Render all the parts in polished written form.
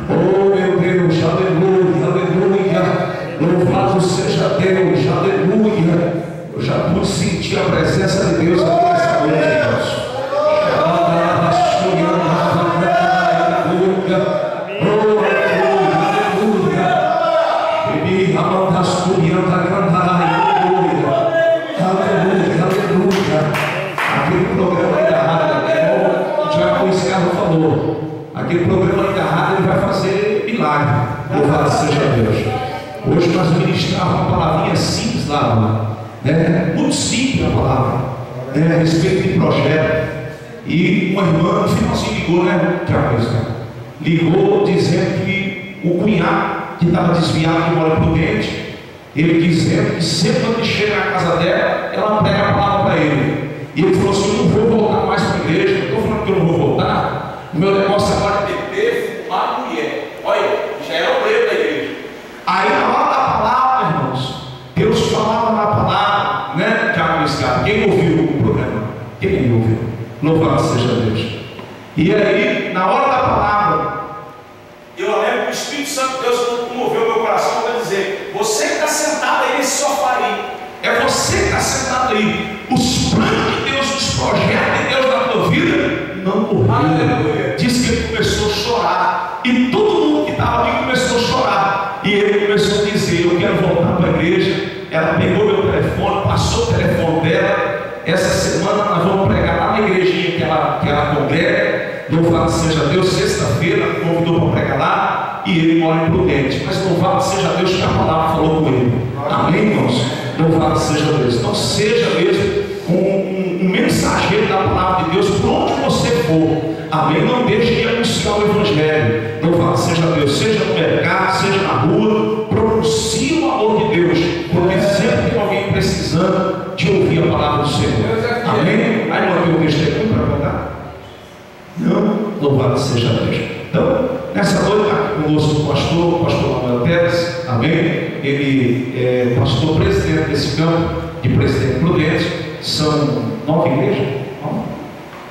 Oh meu Deus, aleluia, aleluia. Louvado seja Deus, aleluia. Eu já pude sentir a presença de Deus aqui nessa noite, irmãos. Aquele programa da rádio ele vai fazer milagre. Louvado seja Deus. Hoje nós ministramos uma palavrinha simples lá, né? Muito simples a palavra, né? A respeito de projeto. E uma irmã no finalzinho ligou, né? Ligou dizendo que o cunhado que estava desviado de Mora Prudente, ele dizendo que sempre quando ele chega na casa dela, ela prega a palavra para ele. E ele falou assim: eu não vou voltar mais para a igreja. Eu estou falando que eu não vou voltar. O meu negócio agora é beber, fumar mulher. Olha, já é o preto da igreja. Aí na hora da palavra, irmãos, Deus falava na palavra, né? Quem ouviu o programa? Quem ouviu? Louvado seja Deus. E aí, na hora da palavra, eu lembro que o Espírito Santo de Deus comoveu meu coração para dizer: você que está sentado aí nesse sofá aí, é você que está sentado aí. Os planos de Deus, os projetos de Deus na tua vida não morreu. Diz que ele começou a chorar, e todo mundo que estava ali começou a chorar, e ele começou a dizer: eu quero voltar para a igreja. Ela pegou meu telefone, passou o telefone dela. Essa semana nós vamos pregar lá na igrejinha que ela congrega. Louvado seja Deus. Sexta-feira me convidou para pregar lá, e ele mora em Prudente. Mas louvado seja Deus que a palavra falou com ele. Amém, irmãos? Louvado seja Deus. Então seja mesmo um mensageiro da palavra de Deus por onde você for. Amém? Não deixe de anunciar o Evangelho. Louvado seja Deus. Seja no mercado, seja na rua, pronuncie o amor de Deus, porque sempre tem alguém precisando de ouvir a palavra do Senhor. Amém? Aí não tem um testemunho para contar? Não? Louvado seja Deus. Então, nessa noite está aqui conosco o pastor Manuel Teres. Amém? Ele é pastor presidente desse campo de Presidente Prudente. São 9 igrejas?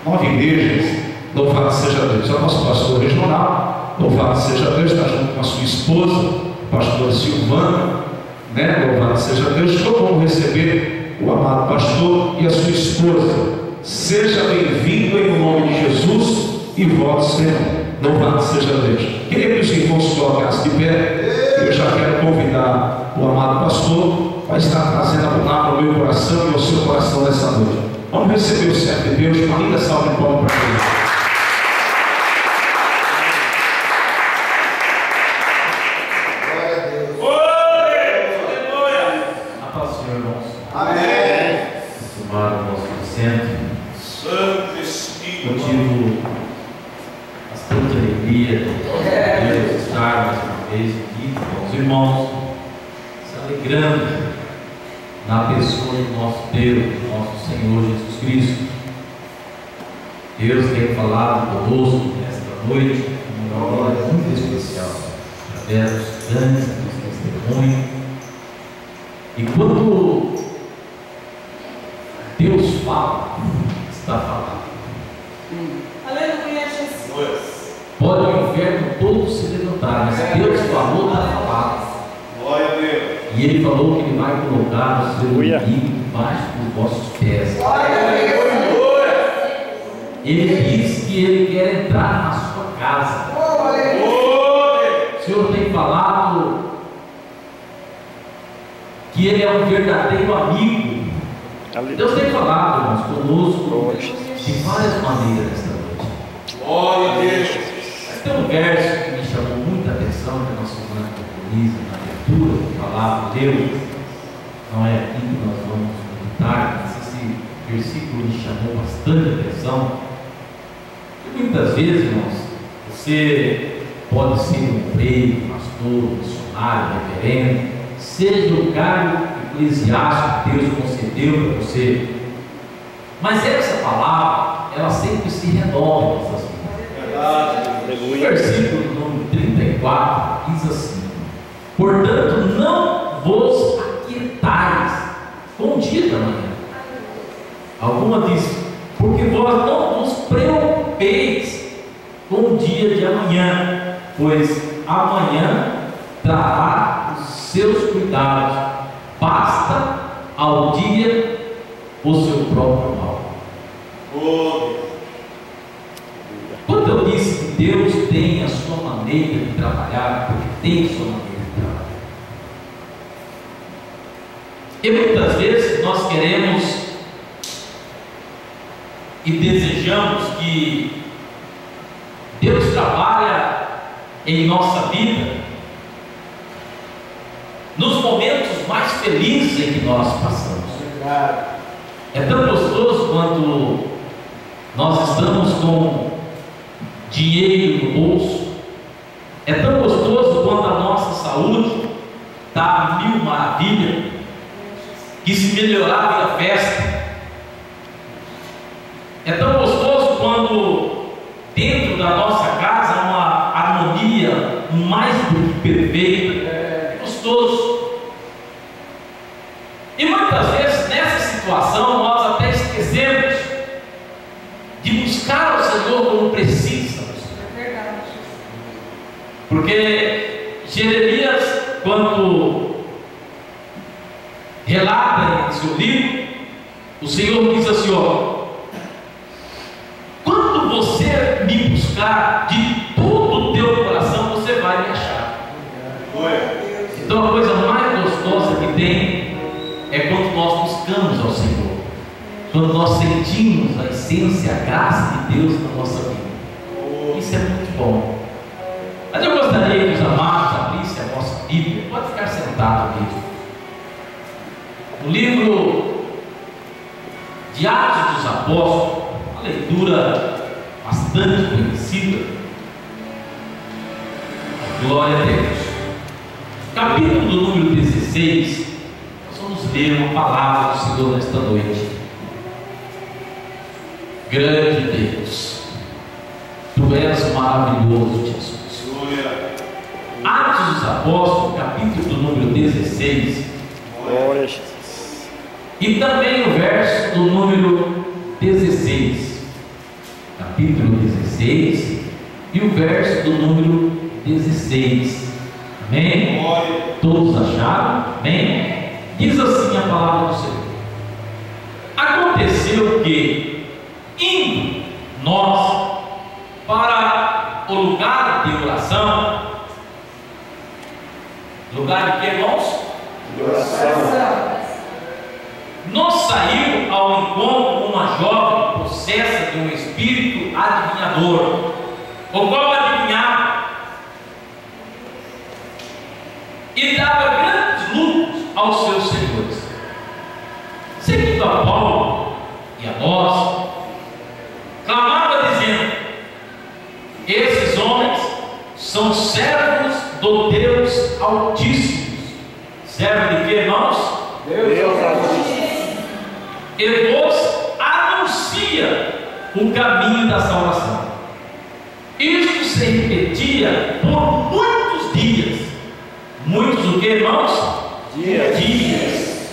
9 igrejas. Louvado seja Deus. É o nosso pastor regional. Louvado seja Deus. Está junto com a sua esposa, pastora Silvana, né? Louvado seja Deus. Então vamos receber o amado pastor e a sua esposa. Seja bem-vindo em nome de Jesus e volte sempre. Louvado seja Deus. Queria que os irmãos colocassem de pé. Eu já quero convidar o amado pastor para estar trazendo a palavra ao meu coração e ao seu coração nessa noite. Vamos receber o servo de Deus. Uma linda salva de palmas para ele. Irmãos, se alegrando na pessoa do nosso Deus, do nosso Senhor Jesus Cristo. Deus tem falado conosco nesta noite de uma hora muito especial, através dos grandes testemunhos. E quando Deus fala, está falando. Aleluia, Jesus. Pode o inferno todo se levantar, mas Deus falou, está falado. Glória a Deus. E Ele falou que Ele vai colocar o seu inimigo debaixo dos vossos pés. Ele diz que Ele quer entrar na sua casa. O Senhor tem falado que Ele é um verdadeiro amigo. Deus tem falado, irmãos, conosco de várias maneiras nesta noite. Glória a Deus. Tem um verso que me chamou muita atenção, que a nossa irmã preconiza na abertura, que falava Deus. Não é aqui que nós vamos meditar, mas esse versículo me chamou bastante atenção. E muitas vezes, irmãos, você pode ser um freio, pastor, missionário, reverendo, seja o cargo eclesiástico que Deus concedeu para você, mas essa palavra, ela sempre se renova em nossas vidas. O versículo número 34 diz assim: portanto, não vos aquietais com o dia da manhã. Alguma diz: porque vós bom dia de amanhã, pois amanhã trará os seus cuidados. Basta ao dia o seu próprio mal. Quando eu disse que Deus tem a sua maneira de trabalhar, porque tem a sua maneira de trabalhar. E muitas vezes nós queremos e desejamos que Deus trabalha em nossa vida nos momentos mais felizes em que nós passamos. É tão gostoso quando nós estamos com dinheiro no bolso. É tão gostoso quando a nossa saúde está a mil maravilha, que se melhorar vira festa. É tão gostoso quando dentro da nossa casa há uma harmonia mais do que perfeita. É gostoso. E muitas vezes nessa situação nós até esquecemos de buscar o Senhor como precisamos. É verdade. Porque Jeremias, quando relata em seu livro, o Senhor diz assim: ó, quando você me buscar de todo o teu coração, você vai me achar. Então a coisa mais gostosa que tem é quando nós buscamos ao Senhor, quando nós sentimos a essência, a graça de Deus na nossa vida. Isso é muito bom. Mas eu gostaria que os amados abrissem a nossa Bíblia. Pode ficar sentado aqui. No livro de Atos dos Apóstolos, uma leitura bastante conhecida. Glória a Deus. Capítulo do número 16. Nós vamos ler uma palavra do Senhor nesta noite. Grande Deus, Tu és maravilhoso, Jesus. Atos dos Apóstolos, capítulo do número 16. Glória a Jesus. E também o verso do número 16. Capítulo 16 e o verso do número 16. Amém? Todos acharam? Amém? Diz assim a palavra do Senhor. Aconteceu que, indo nós para o lugar de oração, lugar de que, irmãos? De oração. Nos saiu ao encontro uma jovem possessa de um espírito adivinhador, o qual adivinhava e dava grandes lucros aos seus senhores. Seguindo a Paulo e a nós, clamava dizendo: esses homens são servos do Deus Altíssimo. Servo de que, irmãos? Deus Altíssimo. E vos anuncia o caminho da salvação. Isto se repetia por muitos dias. Muitos o que, irmãos? Dias.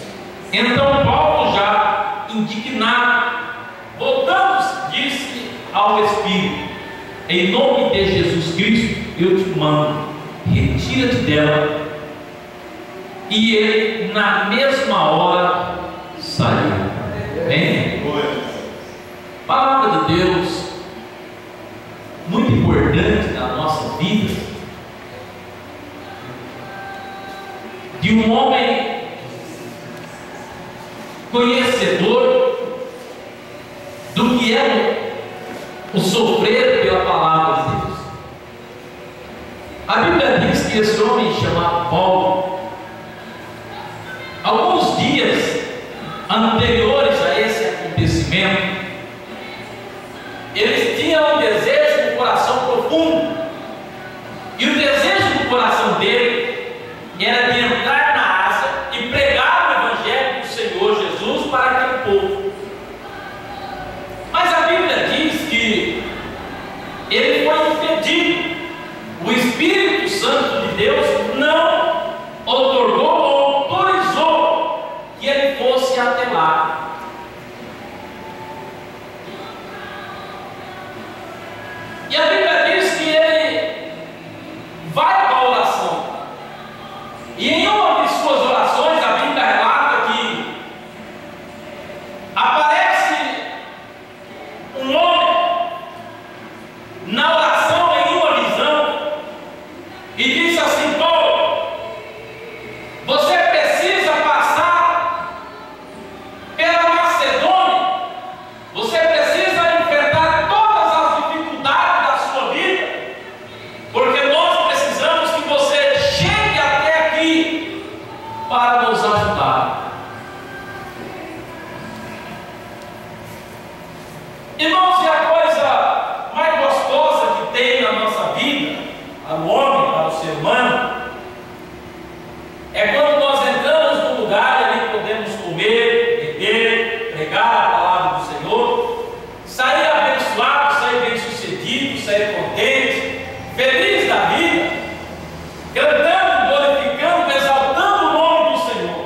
Então Paulo, já indignado, voltando-se, disse ao Espírito: em nome de Jesus Cristo eu te mando, retira-te dela. E ele na mesma hora saiu. Amém? Palavra de Deus muito importante na nossa vida, de um homem conhecedor do que é o sofrer pela palavra de Deus. A Bíblia diz que esse homem chamado Paulo, alguns dias anteriores a esse acontecimento, eles tinham um desejo no coração profundo, e o desejo do coração dele era de entrar na Ásia e pregar o Evangelho do Senhor Jesus para aquele povo. Mas a Bíblia diz que ele foi impedido. O Espírito Santo de Deus não otorgou ou autorizou que ele fosse até lá. sair contente, feliz da vida, cantando, glorificando, exaltando o nome do Senhor.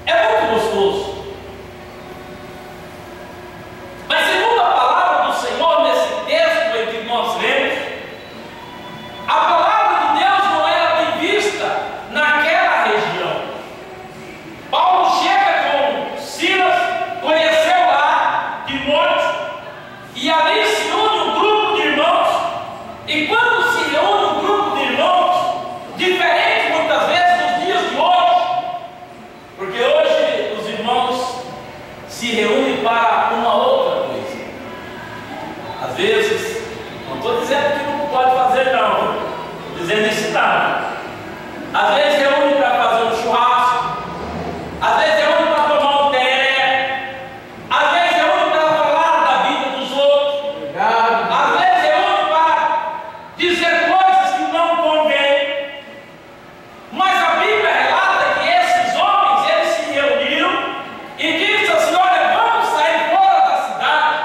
É muito gostoso. Mas segundo a palavra do Senhor, nesse texto em que nós lemos, a palavra de Deus não era bem vista naquela região. Paulo chega com Silas, conheceu lá Timóteo, e ali se une um grupo de irmãos. E quando se reúne um grupo de irmãos, diferente muitas vezes dos dias de hoje, porque hoje os irmãos se reúnem para uma outra coisa. Às vezes, não estou dizendo que não pode fazer, não, estou dizendo ensinar. Às vezes reúne para fazer um churrasco, às vezes reúne para tomar um té, às vezes reúne para falar da vida dos outros, às vezes reúne para dizer coisas que não convêm. Mas a Bíblia relata que esses homens, eles se reuniram e disse assim: olha, vamos sair fora da cidade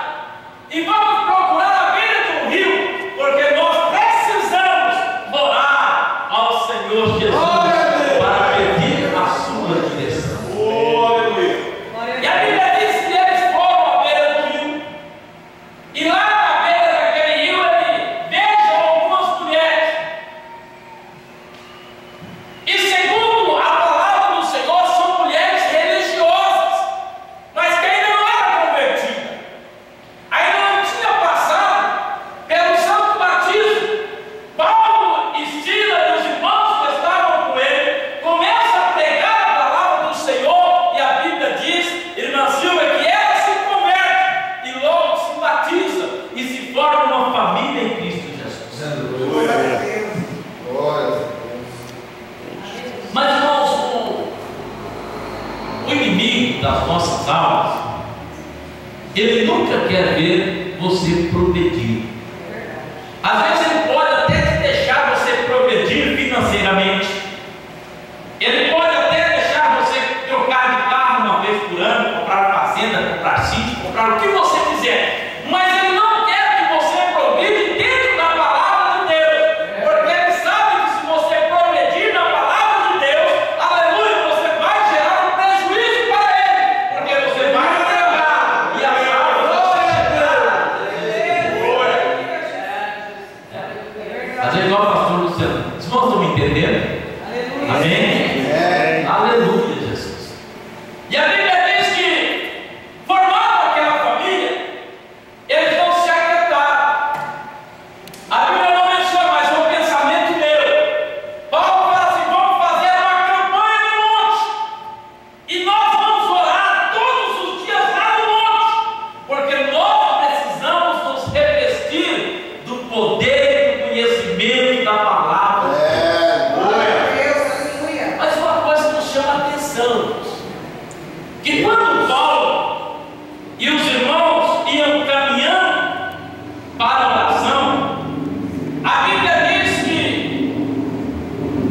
e vamos procurar a beira do rio, porque nós precisamos orar ao Senhor Jesus para pedir a sua direção. E a Bíblia diz que eles foram à beira do rio, e lá na beira daquele rio ele veja algumas mulheres. E segundo a palavra do Senhor, são mulheres religiosas, mas que ainda não eram convertidas, ainda não tinha passado pelo santo batismo. Paulo e Silas e os irmãos que estavam com ele começam a pregar a palavra do Senhor, e a Bíblia diz, irmã Silvia, que ela se converte e logo se batiza e se forma uma família em Cristo Jesus. Mas irmãos, o inimigo das nossas almas, ele nunca quer ver você progredir. Às vezes ele pode até te deixar você progredir financeiramente, ele pode até deixar você trocar de carro uma vez por ano, comprar fazenda, comprar sítio, comprar o que você quiser, mas ele não quer que você progride dentro da palavra de Deus, porque ele sabe que se você progredir na palavra de Deus, aleluia, você vai gerar um prejuízo para ele, porque você vai entregar e achar que você às vezes, igual o pastor Luciano, os irmãos estão me entendendo? Amém? Aleluia, Jesus. E a Bíblia diz que, formada aquela família, eles não se aquietaram. A Bíblia não menciona, mas é um pensamento meu. Paulo fala assim: vamos fazer uma campanha no monte, e nós vamos orar todos os dias lá no monte, porque nós precisamos nos revestir do poder e do conhecimento da palavra. Mas uma coisa nos chama a atenção, que quando Paulo e os irmãos iam caminhando para a oração, a Bíblia diz que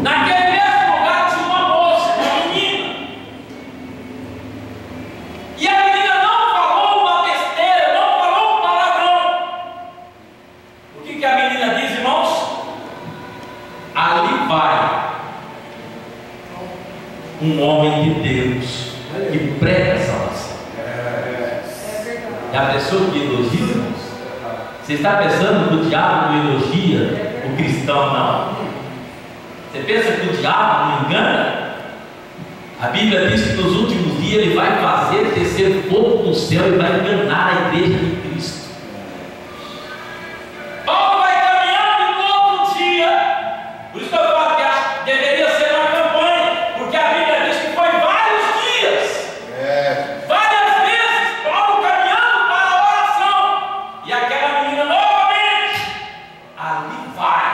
naquele mesmo lugar tinha uma moça, uma menina, e a menina não falou uma besteira, não falou um palavrão. O que a menina diz, irmãos? Ali vai um homem de Deus que prega a salvação. É a pessoa que elogia, irmãos? Você está pensando que o diabo não elogia o cristão, não? Você pensa que o diabo não engana? A Bíblia diz que nos últimos dias ele vai fazer descer fogo do céu e vai enganar a igreja de Cristo. Paulo vai caminhando e no outro dia, por isso que eu falo que acho que deveria ser uma campanha, porque a Bíblia diz que foi vários dias, várias vezes, Paulo caminhando para a oração, e aquela menina novamente, ali vai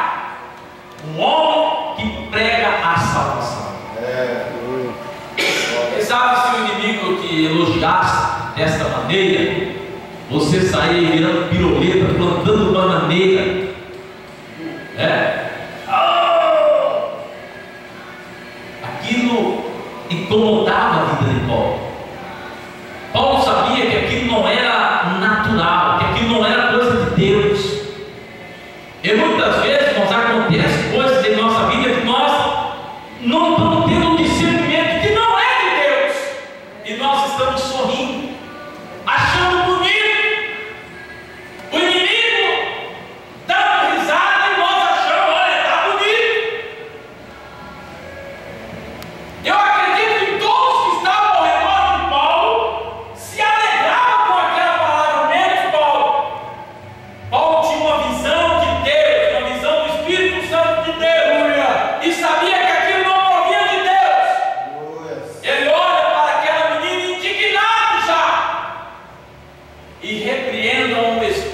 um homem que prega a salvação. Quem sabe se o inimigo te elogiasse desta maneira, você sair virando piroleta, plantando bananeira, aquilo incomodava a vida de Paulo. Paulo sabia que aquilo não era natural, que aquilo não era coisa de Deus.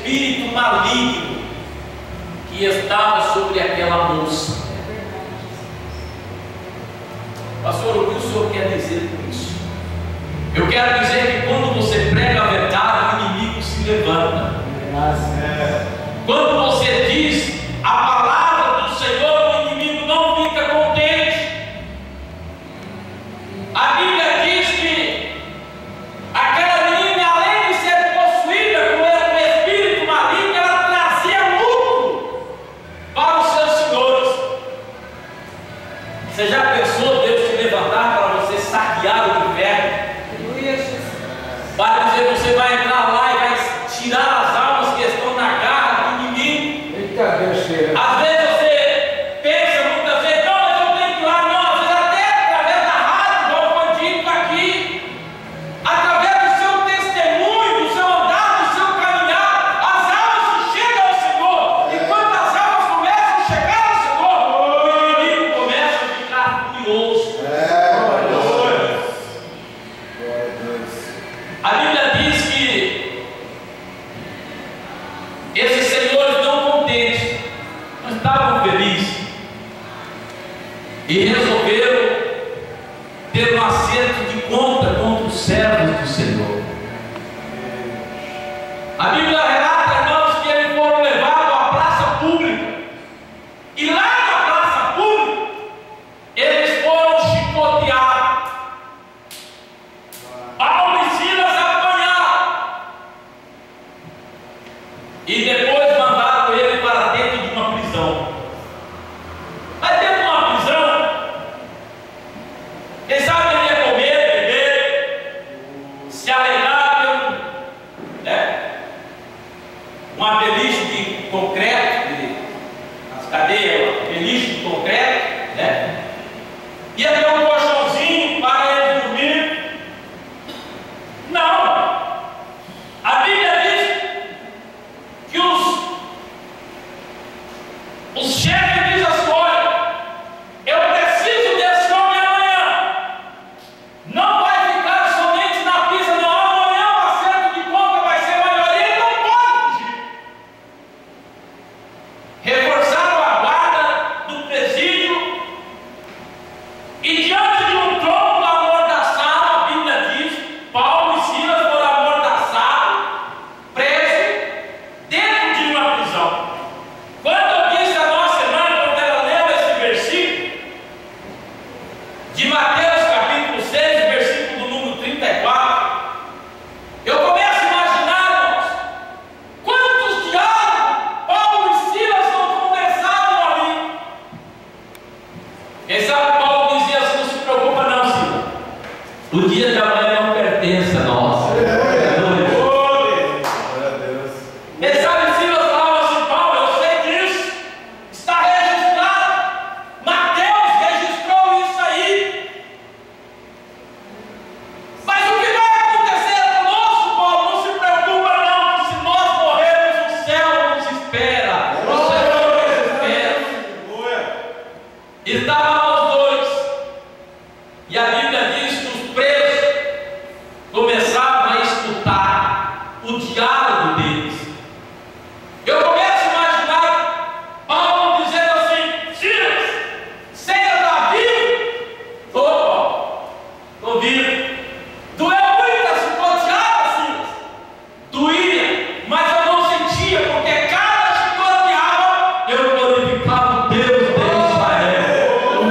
espírito maligno que estava sobre aquela moça. Pastor, o que o senhor quer dizer com isso? Eu quero dizer que quando você prega a verdade, o inimigo se levanta. Quando você diz a palavra do Senhor, o inimigo não fica contente. A Bíblia diz que aquela menina, além de ser possuída com o espírito maligno, ela trazia lucro para os seus senhores. Você já pensou Deus te levantar para você saquear o inferno? Para dizer, você vai entrar lá e vai tirar as almas que estão na garra do inimigo. Às vezes você pensa muitas vezes, não, mas eu tenho que ir lá, não, às vezes até através da rádio, igual o bandido aqui, através do seu testemunho, do seu andar, do seu caminhar, as almas chegam ao Senhor, e quando as almas começam a chegar ao Senhor, o inimigo começa a ficar furioso. A Bíblia diz que esses senhores não contentes, não estavam felizes e resolveram ter um acerto de conta contra os servos do Senhor. A Bíblia relata, irmãos, que eles foram levados à praça pública, e lá na praça pública eles foram chicoteados. Paulo e Silas apanharam e depois mandaram ele para dentro de uma prisão. Mas dentro de uma prisão, quem sabe ele ia comer, beber, se alegrar um beliche de concreto, as cadeias, beliche de concreto, ia ter um colchãozinho para ele dormir. Não! A Bíblia diz que os chefes dizem assim: olha, eu preciso desse homem amanhã. Não vai ficar somente na pista, não. Amanhã o acerto de conta vai ser maior. Ele não pode fugir. Reforçaram a guarda do presídio e diante de um tronco amordaçado, a Bíblia diz, Paulo e Silas foram amordaçados, presos, dentro de uma prisão. Quando eu disse a nossa irmã, quando ela leu esse versículo, de Mateus capítulo 6, versículo do número 34, eu começo a imaginar, irmãos, quantos diálogos Paulo e Silas não conversaram ali. Quem sabe Paulo dizia assim: não se preocupa não, Silas, o dia de amanhã não pertence a nós. Quem sabe Silas falava assim: Paulo, eu sei disso, está registrado, Mateus registrou isso aí. Mas o que vai acontecer conosco, Paulo? Não se preocupa não, que se nós morrermos, o céu nos espera, o Senhor nos espera. Estavam os dois, e a Bíblia diz que os presos começavam a escutar o diálogo deles. Eu começo a imaginar Paulo dizendo assim: Silas, você ainda está vivo? Estou vivo. Doeu muito a chicoteada, Silas? Doía, mas eu não sentia, porque cada chicoteada eu glorificava o Deus de Israel, o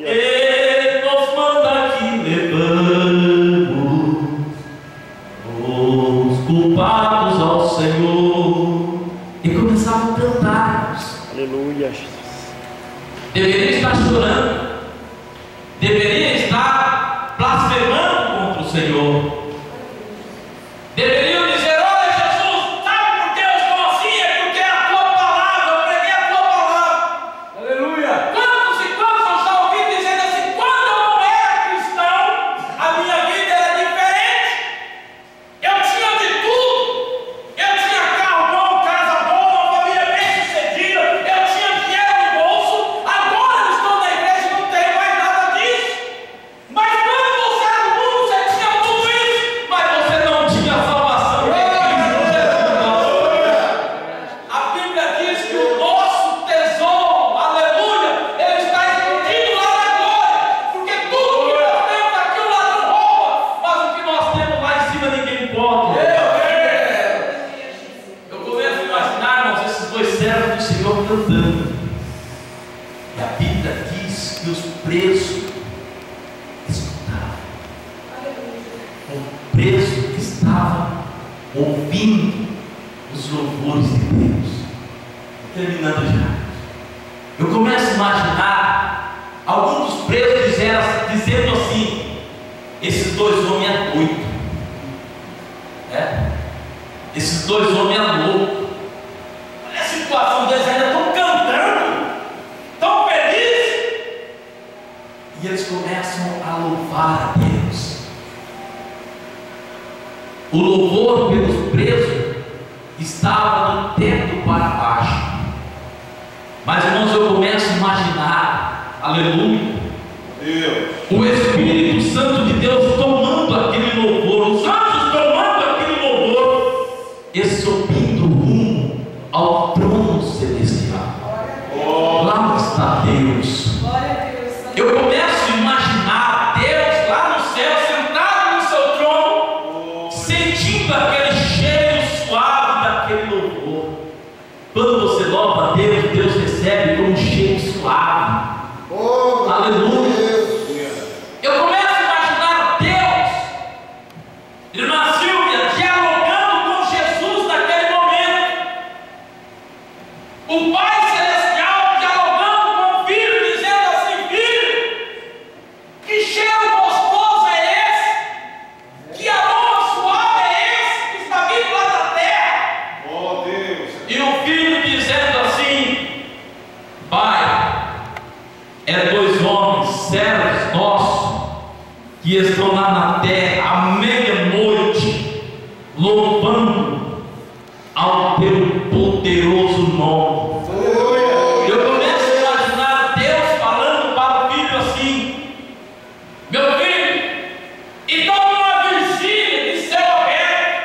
Ele nos manda que levamos os culpados ao Senhor. E começava a cantar. Aleluia. Deveria estar chorando, deveria estar blasfemando contra o Senhor. Deveriam dizer: olha, Jesus, sabe por que eu estou assim? É porque é a tua palavra, eu preguei a tua palavra. Aleluia. Quantos e quantos eu já ouvi dizendo assim: quando eu não era cristão, a minha vida era diferente. Eu tinha de tudo. Eu tinha carro bom, casa boa, uma família bem sucedida. Eu tinha dinheiro no bolso. Agora eu estou na igreja e não tenho mais nada disso. Mas quando você era no mundo, você tinha tudo isso. Mas você não tinha salvação em Cristo Jesus. A Bíblia diz que o nosso tesouro, aleluia, ele está escondido lá na glória. Porque tudo que nós temos aqui o ladrão rouba, mas o que nós temos lá em cima ninguém pode. Eu começo a imaginar, irmãos, esses dois servos do Senhor cantando. E a Bíblia diz que os presos escutavam. O preso estava ouvindo os louvores de Deus. Terminando já. Eu começo a imaginar alguns dos presos dizendo assim: esses dois homens é doido. Esses dois homens é louco. Olha a situação deles, ainda estão cantando, tão felizes. E eles começam a louvar a Deus. O louvor pelos presos estava do teto para baixo. Mas, irmãos, eu começo a imaginar, aleluia, o Espírito Santo de Deus tomando aquele louvor, os anjos tomando aquele louvor e subindo rumo ao trono celestial. Lá está Deus. Eu começo a imaginar Deus lá no céu, sentado no seu trono, sentindo aquele cheiro suave daquele louvor. Quando você louva a Deus, Deus recebe como um cheiro suave. Aleluia. Eu começo a imaginar Deus, irmã Silvia, dialogando com Jesus naquele momento. O Pai Celestial dialogando com o Filho, dizendo assim: Filho, que cheiro gostoso é esse? Que aroma suave é esse que está vindo lá da terra? E o Filho dizendo assim: Pai, é dois homens, servos nossos, que estão lá na terra à meia-noite, louvando ao teu poderoso nome. Eu começo a imaginar Deus falando para o filho assim: meu filho, então uma vigília de céu aberto,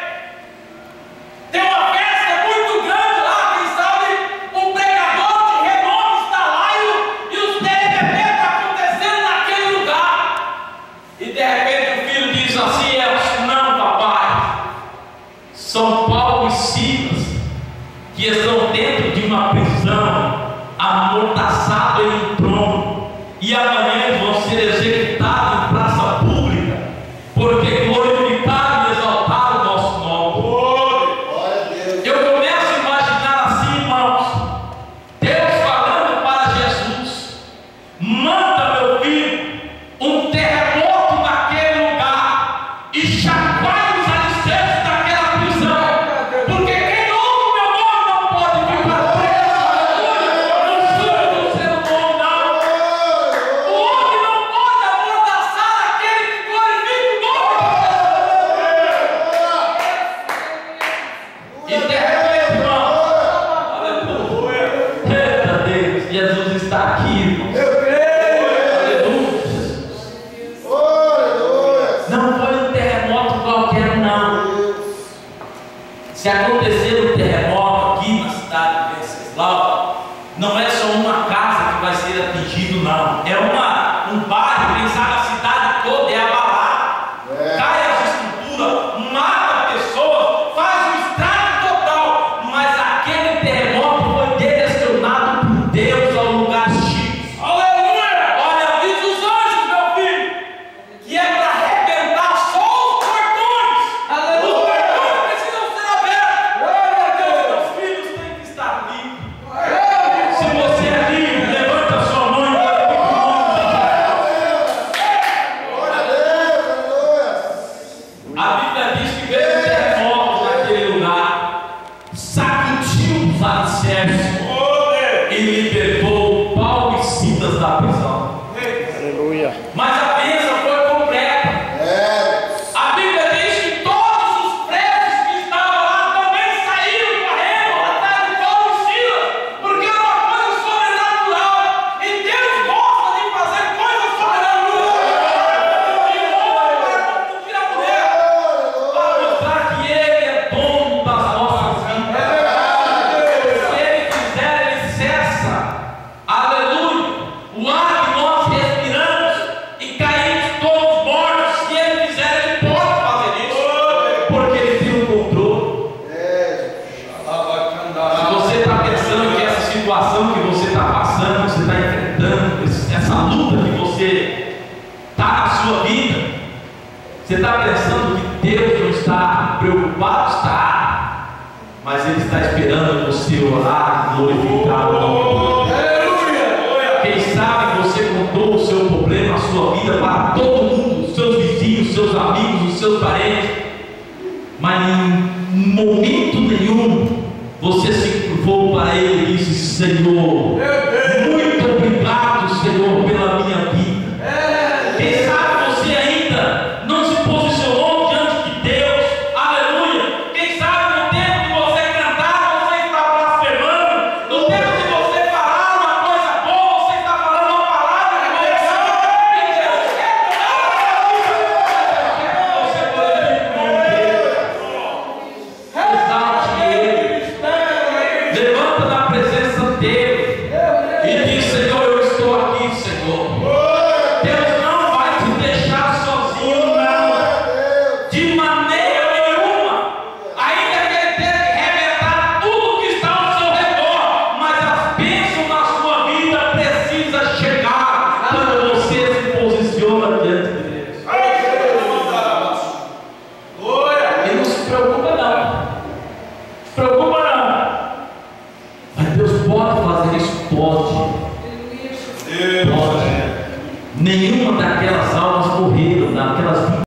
tem uma festa muito grande lá, quem sabe um pregador de renome está lá e os TNT está acontecendo naquele lugar. E de repente o filho diz assim: não, papai, são Paulo e Silas, que estão dentro de uma prisão, amordaçado em um trono, e amanhã eles vão ser executados em praça pública, porque glorificaram e exaltaram o nosso nome. Eu começo a imaginar assim, irmãos, Deus falando para Jesus: manda, meu filho, um terremoto naquele lugar e chacoalhe os alicerces daquela prisão, porque quem ouve o meu nome não pode ficar preso. Não sou do ser humano, não. O homem não pode amordaçar aquele que glorifica o nome de Deus. E de repente, irmão, aleluia, eita Deus, Jesus está aqui, irmãos. Aleluia, Jesus. Não foi um terremoto qualquer, não. Se acontecer um terremoto aqui na cidade de Venceslau, não é só uma casa que vai ser atingido, não. É um bairro, quem sabe a cidade toda é abalada. Cai as estruturas, mata pessoas, faz um estrago total. Mas aquele terremoto foi direcionado por Deus ao lugar X. Aleluia! Olha, avisa os Você está pensando que Deus não está preocupado? Está, mas Ele está esperando você orar e glorificar o nome dele. Quem sabe você contou o seu problema, a sua vida para todo mundo, seus vizinhos, seus amigos, os seus parentes, mas em momento nenhum você se curvou para Ele e disse: Senhor, muito obrigado, Senhor, pela minha vida. Quem sabe você ainda não se posicionou diante de Deus, aleluia. Quem sabe no tempo que você cantar, você está blasfemando, no tempo que você falar uma coisa boa, você está falando uma palavra de maldição. E Deus quer você glorifique o nome dele, exalte Ele, levanta na presença dele e diz: Senhor, eu estou aqui, Senhor. Deus não vai te deixar sozinho, não, de maneira nenhuma. Ainda que Ele tenha que arrebentar tudo que está ao seu redor, mas as bênçãos na sua vida precisam chegar quando você se posiciona diante de Deus. Ele não se preocupa, não. Se preocupa, não. Mas Deus pode fazer isso? Pode. Pode. Nenhuma daquelas almas morreram, daquelas